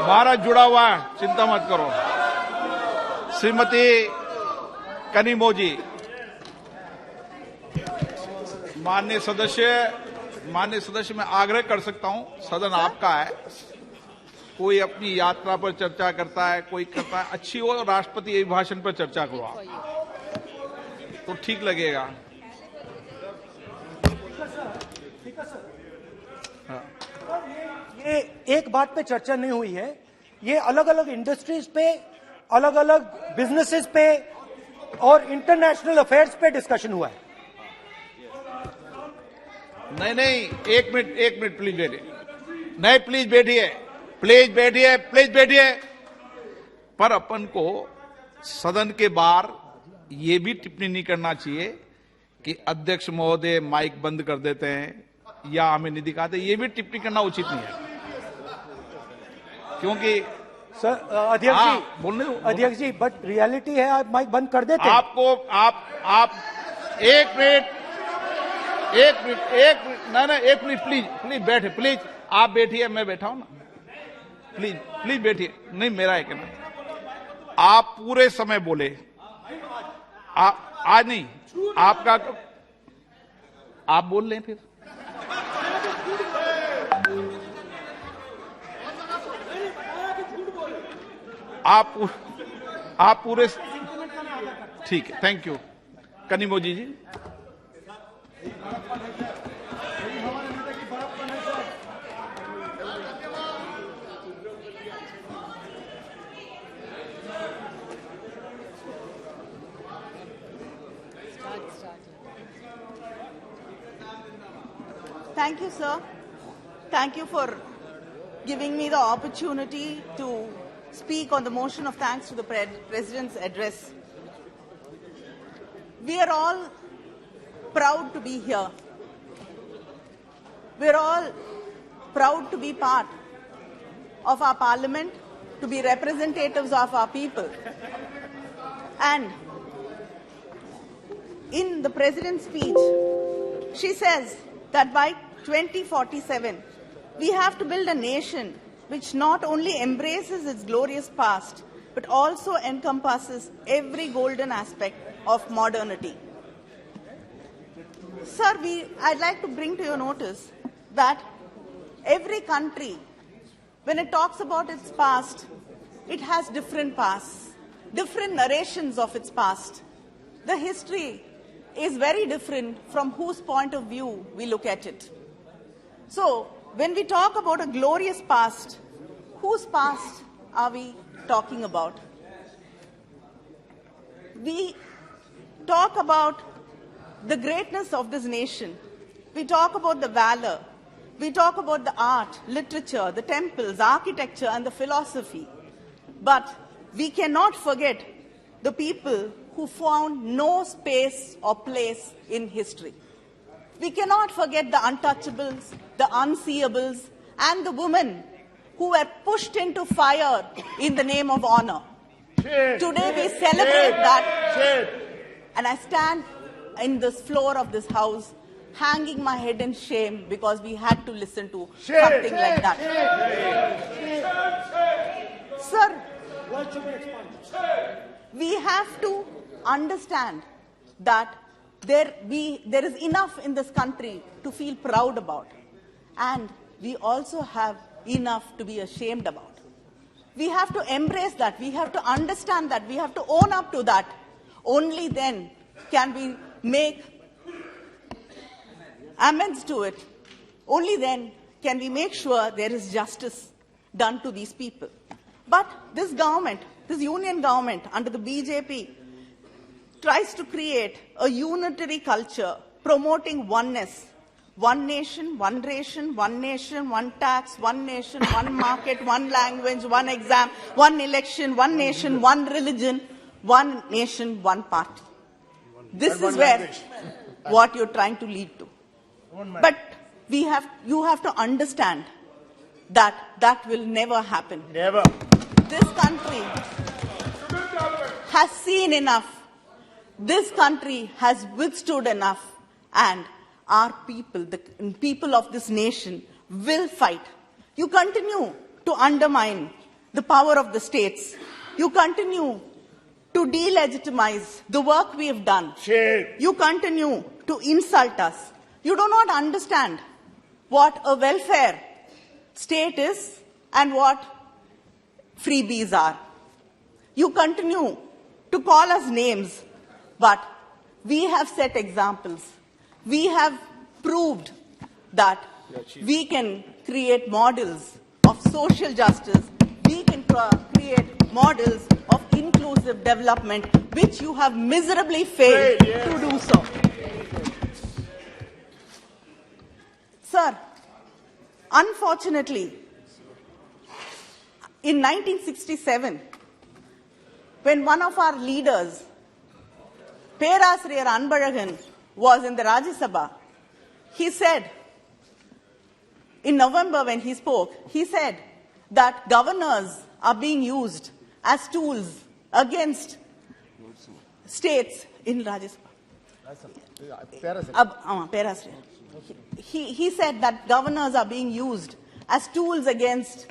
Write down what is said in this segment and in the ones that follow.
भारत जुड़ा हुआ है, चिंता मत करो। श्रीमती कनिमोझी। माननीय सदस्य, मैं आग्रह कर सकता हूं, सदन आपका है। कोई अपनी यात्रा पर चर्चा करता है, कोई करता है, अच्छी हो राष्ट्रपति अभिभाषण पर चर्चा करो आप, तो ठीक लगेगा। ये एक बात पे चर्चा नहीं हुई है, ये अलग अलग इंडस्ट्रीज पे, अलग अलग बिजनेसेस पे और इंटरनेशनल अफेयर्स पे डिस्कशन हुआ है। नहीं, एक मिनट प्लीज बैठिए। नहीं, प्लीज बैठिए। पर अपन को सदन के बाहर ये भी टिप्पणी नहीं करना चाहिए कि अध्यक्ष महोदय माइक बंद कर देते हैं या हमें नहीं दिखाते, ये भी टिप्पणी करना उचित नहीं है, क्योंकि सर अध्यक्ष जी बट रियलिटी है, आप माइक बंद कर देते हैं। आपको आप एक मिनट प्लीज बैठे, प्लीज आप बैठिए, मैं बैठा हूं ना, प्लीज बैठिए। नहीं, मेरा है कहना, आप पूरे समय बोले, आज नहीं, आपका आप बोल लें फिर। आप पूरे, ठीक है, thank you. Kanimozhi ji. Thank you, sir. Thank you for giving me the opportunity to speak on the motion of thanks to the President's address. We are all proud to be here. We are all proud to be part of our parliament, to be representatives of our people. And in the President's speech, she says that by 2047, we have to build a nation which not only embraces its glorious past, but also encompasses every golden aspect of modernity. Sir, I'd like to bring to your notice that every country, when it talks about its past, it has different pasts, different narrations of its past. The history is very different from whose point of view we look at it. So, when we talk about a glorious past, whose past are we talking about? We talk about the greatness of this nation. We talk about the valor. We talk about the art, literature, the temples, architecture, and the philosophy. But we cannot forget the people who found no space or place in history. We cannot forget the untouchables, the unseeables, and the women who were pushed into fire in the name of honor. Today we celebrate that. And I stand in this floor of this house hanging my head in shame because we had to listen to something like that. Sir, we have to understand that there is enough in this country to feel proud about, and we also have enough to be ashamed about. We have to embrace that. We have to understand that. We have to own up to that. Only then can we make amends to it. Only then can we make sure there is justice done to these people. But this government, this union government under the BJP, tries to create a unitary culture promoting oneness. One nation, one ration, one nation, one tax, one nation, one market, one language, one exam, one election, one nation, one religion, one nation, one party. This is where what you're trying to lead to. But you have to understand that that will never happen. Never. This country has seen enough. This country has withstood enough, and our people, the people of this nation, will fight. You continue to undermine the power of the states. You continue to delegitimize the work we have done. Shame. You continue to insult us. You do not understand what a welfare state is and what freebies are. You continue to call us names, but we have set examples. We have proved that we can create models of social justice. We can create models of inclusive development, which you have miserably failed to do so. Sir, unfortunately, in 1967, when one of our leaders, Perasriyar Anbalagan, was in the Rajya Sabha, he said, in November when he spoke, he said that governors are being used as tools against states in Rajya Sabha. Perasriyar. He said that governors are being used as tools against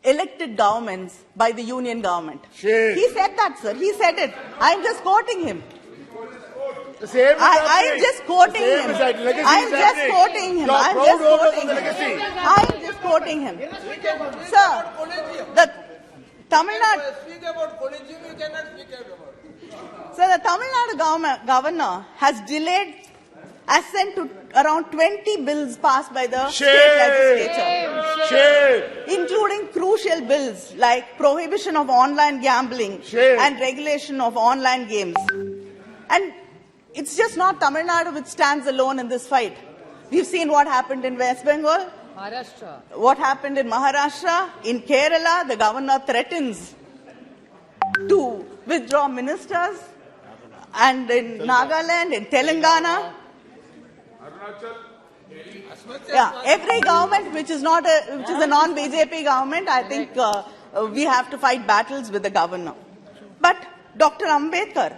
elected governments by the union government. Shame. He said that, sir. He said it. I'm just quoting him. The same I'm just quoting him. I'm just quoting him. I'm just quoting him. Sir, the Tamil Nadu. Speak about collegium, you cannot speak about. So the Tamil Nadu governor has delayed assent to around 20 bills passed by the state legislature, including crucial bills like prohibition of online gambling and regulation of online games. And it's just not Tamil Nadu which stands alone in this fight. We've seen what happened in West Bengal, what happened in Maharashtra, in Kerala. The governor threatens to withdraw ministers, and in Nagaland, in Telangana. Yeah, every government which is a non-BJP government, I think we have to fight battles with the governor. But Dr. Ambedkar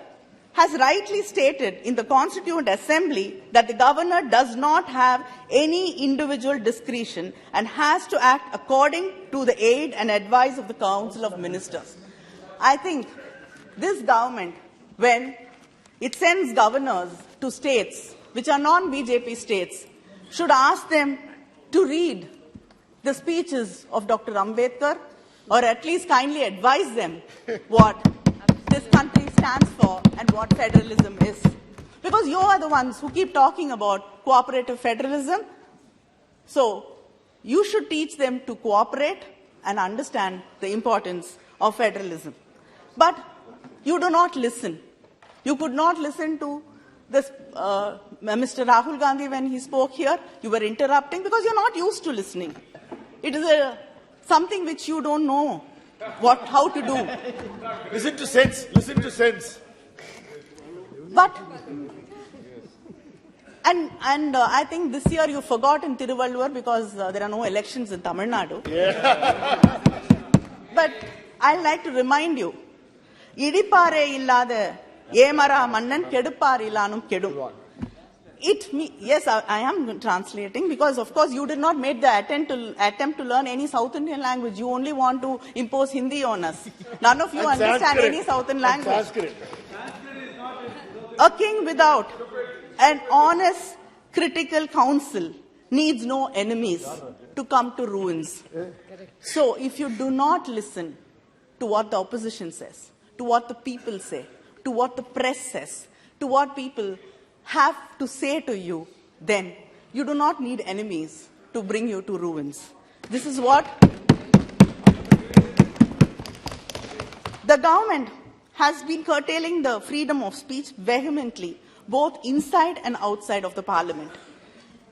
has rightly stated in the Constituent Assembly that the governor does not have any individual discretion and has to act according to the aid and advice of the Council of Ministers. I think this government, when it sends governors to states which are non-BJP states, should ask them to read the speeches of Dr. Ambedkar, or at least kindly advise them what this country stands for and what federalism is. Because you are the ones who keep talking about cooperative federalism. So you should teach them to cooperate and understand the importance of federalism. But you do not listen. You could not listen to this, Mr. Rahul Gandhi when he spoke here. You were interrupting because you're not used to listening. It is something which you don't know how to do. Listen to sense. Listen to sense. But, and I think this year you forgot in Tiruvallur because there are no elections in Tamil Nadu. Yeah. But I'd like to remind you, Idipare illada Yemara Mannan Kedupar ilanum Kedum. Yes, I am translating because, of course, you did not make the attempt to learn any South Indian language. You only want to impose Hindi on us. None of you understand any Southern language. A king without an honest, critical council needs no enemies to come to ruins. So, if you do not listen to what the opposition says, to what the people say, to what the press says, to what people have to say to you, then you do not need enemies to bring you to ruins. This is what the government has been curtailing the freedom of speech vehemently, both inside and outside of the parliament.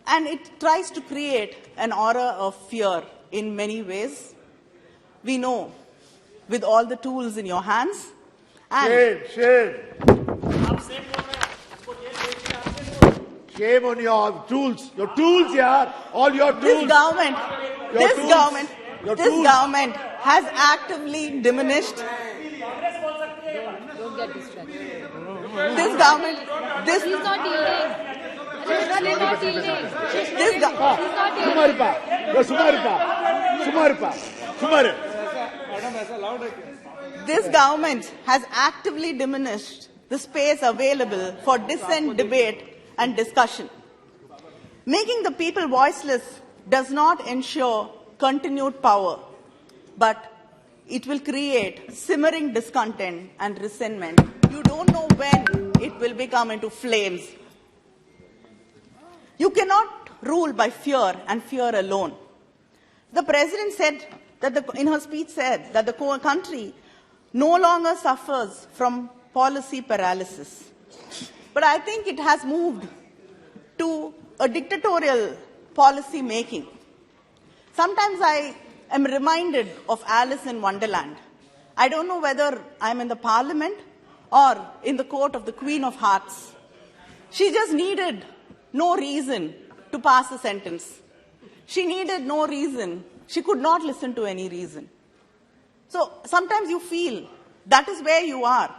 And it tries to create an aura of fear in many ways. We know, with all the tools in your hands. And Shame. Shame on your tools. Your tools, yeah. All your tools. This government has actively diminished. Don't get distracted. This government, He's not yielding. He's not yielding. this government. Sumaripa. This government has actively diminished the space available for dissent, debate, and discussion. Making the people voiceless does not ensure continued power, but it will create simmering discontent and resentment. You don't know when it will become into flames. You cannot rule by fear and fear alone. The president said that in her speech said that the country no longer suffers from policy paralysis. But I think it has moved to a dictatorial policy making. Sometimes I am reminded of Alice in Wonderland. I don't know whether I'm in the parliament or in the court of the Queen of Hearts. She just needed no reason to pass a sentence. She needed no reason. She could not listen to any reason. So sometimes you feel that is where you are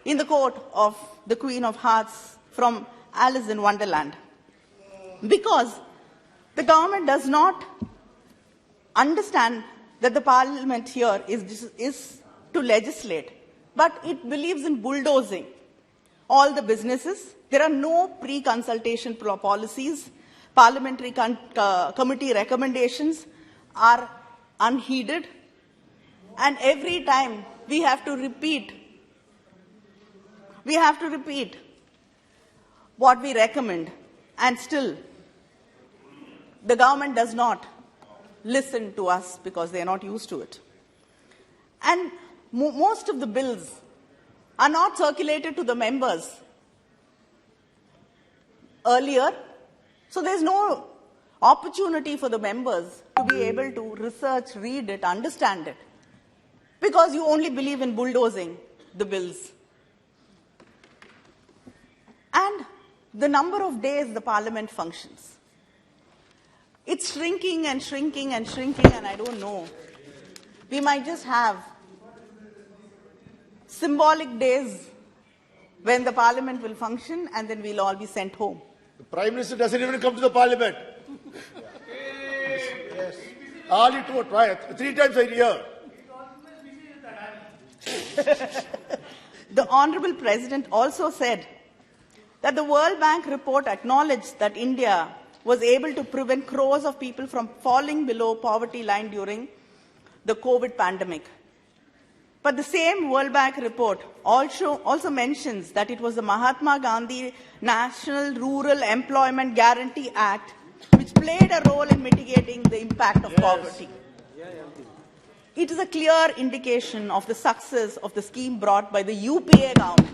in the court of the Queen of Hearts from Alice in Wonderland. Because the government does not understand that the parliament here is to legislate, but it believes in bulldozing all the businesses. There are no pre-consultation policies. Parliamentary committee recommendations are unheeded. And every time we have to repeat what we recommend, and still the government does not listen to us because they are not used to it. And most of the bills are not circulated to the members earlier, so there's no opportunity for the members to be able to research, read it, understand it, because you only believe in bulldozing the bills. And the number of days the parliament functions, it's shrinking and shrinking and shrinking, and I don't know. We might just have symbolic days when the parliament will function and then we'll all be sent home. The Prime Minister doesn't even come to the parliament. Yes. All it would try 3 times a year. The Honorable President also said that the World Bank report acknowledged that India was able to prevent crores of people from falling below poverty line during the COVID pandemic. But the same World Bank report also mentions that it was the Mahatma Gandhi National Rural Employment Guarantee Act which played a role in mitigating the impact of poverty. It is a clear indication of the success of the scheme brought by the UPA government.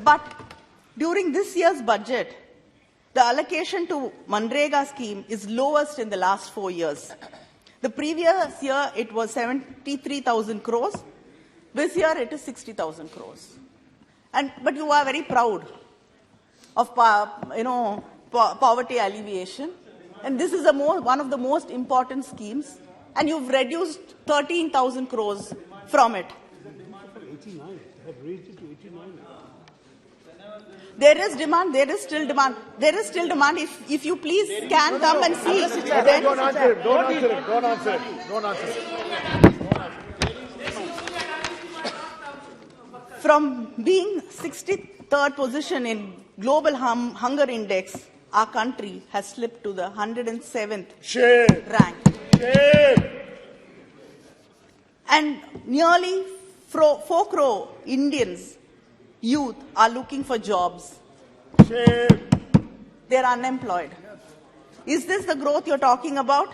But during this year's budget, the allocation to Manrega scheme is lowest in the last 4 years. The previous year, it was 73,000 crores. This year, it is 60,000 crores. But you are very proud of, poverty alleviation. And this is one of the most important schemes. And you've reduced 13,000 crores from it. 89. They have raised it to 89. There is demand. There is still demand. There is still demand. If you please can come and see. Then Don't answer him. Don't answer him. Don't answer him. Don't answer him. From being 63rd position in global hunger index, our country has slipped to the 107th rank. Shame. And nearly 4 crore Indians, youth, are looking for jobs. Shame. They're unemployed. Is this the growth you're talking about?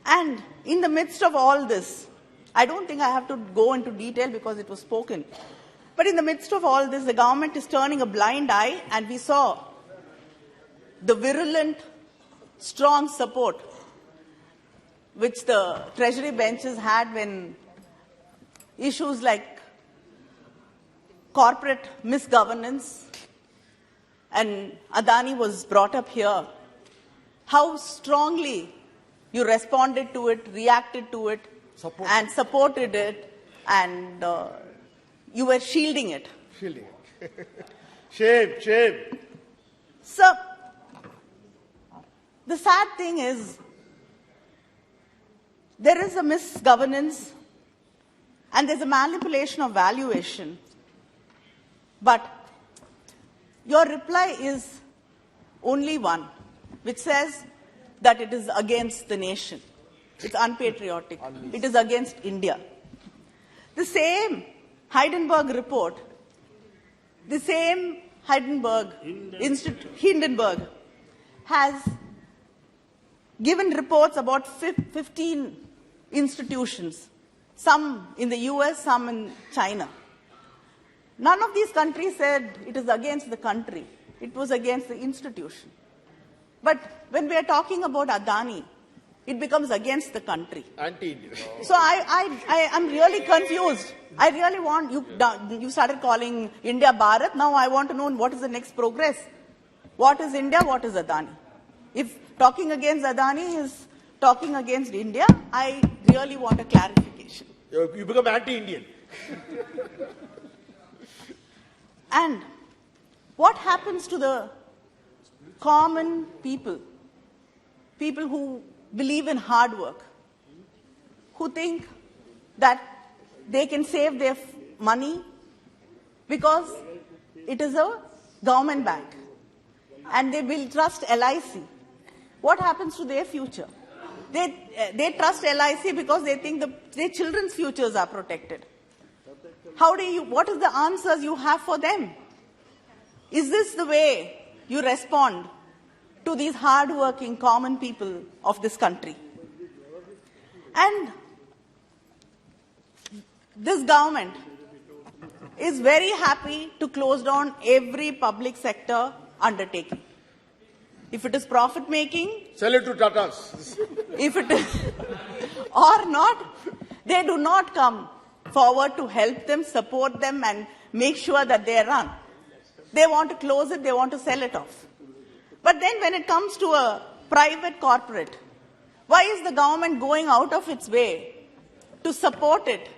And in the midst of all this, I don't think I have to go into detail because it was spoken. But in the midst of all this, the government is turning a blind eye, and we saw the virulent, strong support which the Treasury benches had when issues like corporate misgovernance and Adani was brought up here. How strongly you responded to it, reacted to it, and supported it, and you were shielding it. Shielding it. Shame. Shame. So, the sad thing is, there is a misgovernance and there's a manipulation of valuation. But your reply is only one, which says that it is against the nation. It's unpatriotic. It is against India. The same Hindenburg report, the same Hindenburg has given reports about 15 institutions, some in the US, some in China. None of these countries said it is against the country. It was against the institution. But when we are talking about Adani, it becomes against the country. Anti-Indian. So I am really confused. I really want, you started calling India Bharat. Now I want to know what is the next progress. What is India? What is Adani? If talking against Adani is talking against India, I really want a clarification. You become anti-Indian. And what happens to the common people? People who believe in hard work, who think that they can save their money because it is a government bank and they will trust LIC. What happens to their future? They trust LIC because they think their children's futures are protected. What is the answers you have for them? Is this the way you respond to these hard-working common people of this country? And this government is very happy to close down every public sector undertaking. If it is profit-making, Sell it to Tatas. if it is or not, they do not come forward to help them, support them, and make sure that they run. They want to close it, they want to sell it off. But then when it comes to a private corporate, why is the government going out of its way to support it,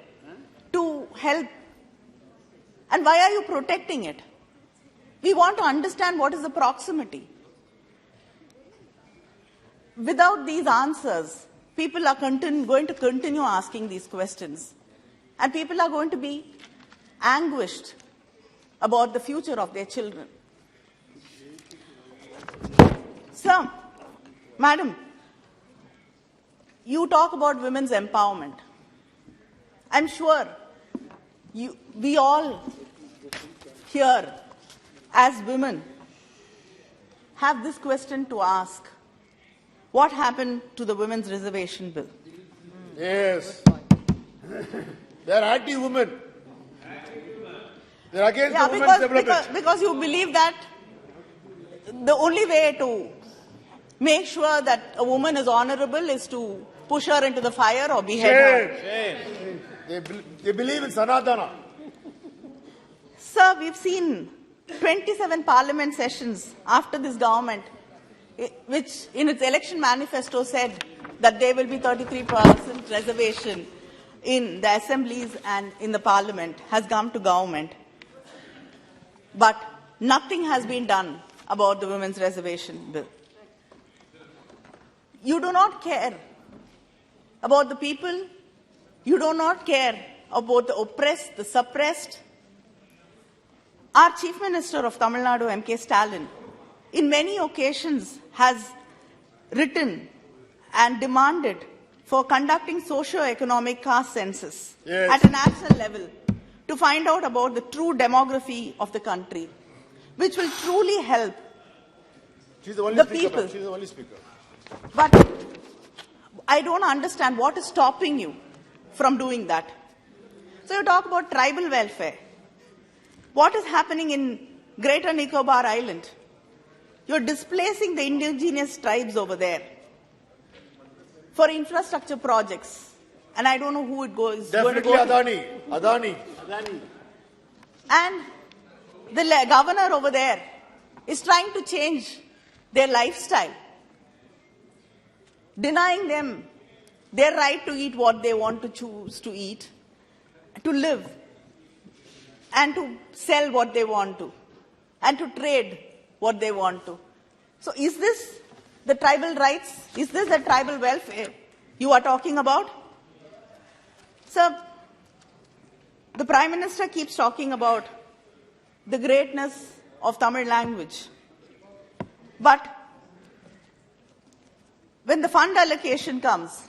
to help? And why are you protecting it? We want to understand what is the proximity. Without these answers, people are going to continue asking these questions. And people are going to be anguished about the future of their children. So, Madam, you talk about women's empowerment. I'm sure we all here as women have this question to ask. What happened to the Women's Reservation Bill? Yes. They are anti-women. They are against the women's development. Because you believe that the only way to make sure that a woman is honorable is to push her into the fire or behead her. Shame. They believe in Sanatana. Sir, we've seen 27 parliament sessions after this government, which in its election manifesto said that there will be 33% reservation in the assemblies and in the parliament, has come to government. But nothing has been done about the Women's Reservation Bill. You do not care about the people. You do not care about the oppressed, the suppressed. Our Chief Minister of Tamil Nadu, M.K. Stalin, in many occasions has written and demanded for conducting socio-economic caste census at a national level to find out about the true demography of the country, which will truly help the people. She's the only speaker. But I don't understand what is stopping you from doing that. So you talk about tribal welfare. What is happening in Greater Nicobar Island? You're displacing the indigenous tribes over there for infrastructure projects. And I don't know who it goes. Definitely Adani. And the governor over there is trying to change their lifestyle, denying them their right to eat what they want to choose to eat, to live, and to sell what they want to, and to trade what they want to. So is this the tribal rights? Is this the tribal welfare you are talking about? Sir, the Prime Minister keeps talking about the greatness of Tamil language. But when the fund allocation comes,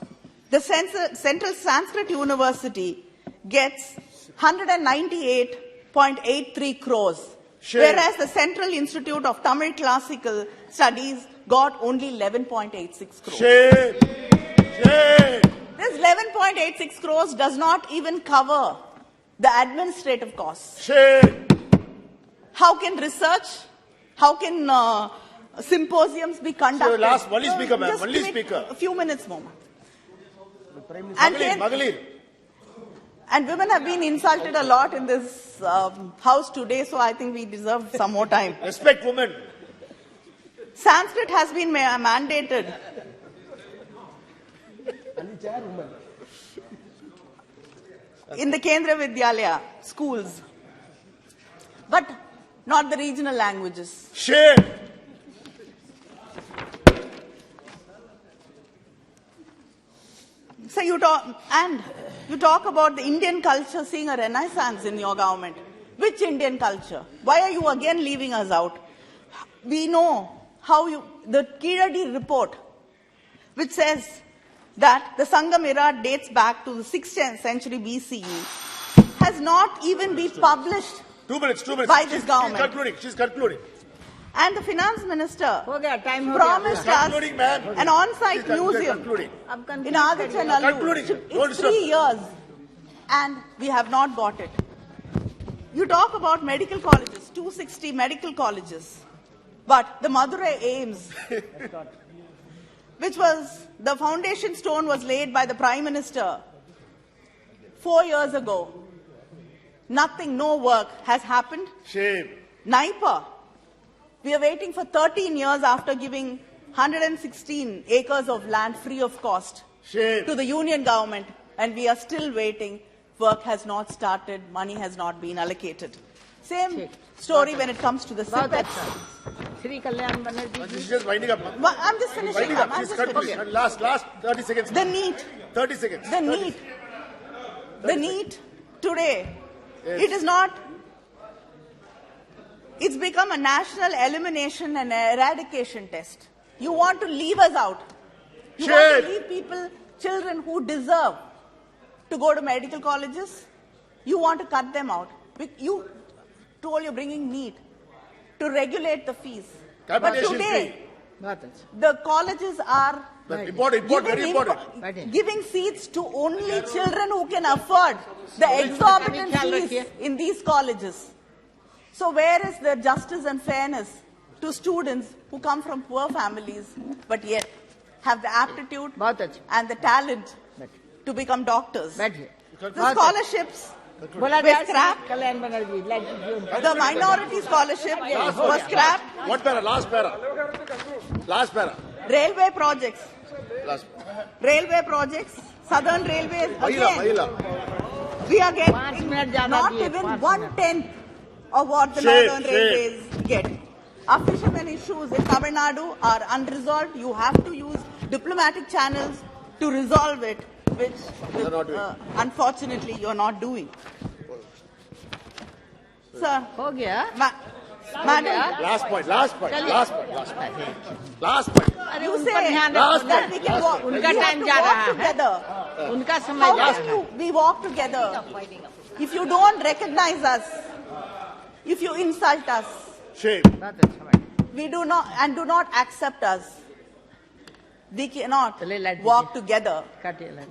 the Central Sanskrit University gets 198.83 crores, whereas the Central Institute of Tamil Classical Studies got only 11.86 crores. Shame. Shame. This 11.86 crores does not even cover the administrative costs. Shame. How can research, how can symposiums be conducted? So last, only speaker, ma'am, Just only give me speaker. A few minutes more. And Magalir. And women have been insulted a lot in this house today, so I think we deserve some more time. Respect women. Sanskrit has been mandated. In the Kendra Vidyalaya schools, but not the regional languages. Shame. So you talk about the Indian culture seeing a renaissance in your government. Which Indian culture? Why are you again leaving us out? We know how the Kiradi report, which says that the Sangam era dates back to the 6th century BCE, has not even been published 2 minutes. by this government. She's concluding. And the finance minister time promised us concluding, ma'am. an on-site museum Concluding. in Advertisement and Allu. Concluding. Don't It's stop. 3 years and we have not got it. You talk about medical colleges, 260 medical colleges, but the Madurai AIMS, which was, the foundation stone was laid by the Prime Minister 4 years ago. Nothing, no work has happened. Shame. Naipa, we are waiting for 13 years after giving 116 acres of land free of cost Shame. to the union government, and we are still waiting. Work has not started, money has not been allocated. Same story when it comes to the CPET. Sri Kalyan Banerjee. She's just winding up. ma'am. I'm just finishing. Winding up. I'm She's just concluding. finishing. Last 30 seconds. The NEET, 30 seconds. the NEET today, it is not, it's become a national elimination and eradication test. You want to leave us out. You want to leave people, children who deserve to go to medical colleges. You want to cut them out. You told you're bringing NEET to regulate the fees. But Capitation today, fee. the colleges are Important, very important. giving seats to only children who can afford the exorbitant fees in these colleges. So where is the justice and fairness to students who come from poor families but yet have the aptitude and the talent to become doctors? The scholarships were scrapped. Kalyan Banerjee. The minority scholarship was scrapped. What para? Last para. Last para. Railway projects. Last. Railway projects. Southern Railways Mahila. again. We are getting not even 1/10 of what the Shame, Northern Railways get. Our fishermen issues in Tamil Nadu are unresolved. You have to use diplomatic channels to resolve it, which unfortunately you're not doing. Sir, madam, Last point. You say that we can walk, we have to walk together. How can we walk together if you don't recognize us, if you insult us, Shame. we do not accept us? We cannot walk together,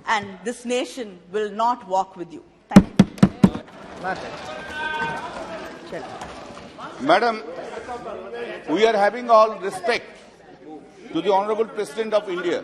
and this nation will not walk with you. Thank you. Madam, we are having all respect to the Honorable President of India.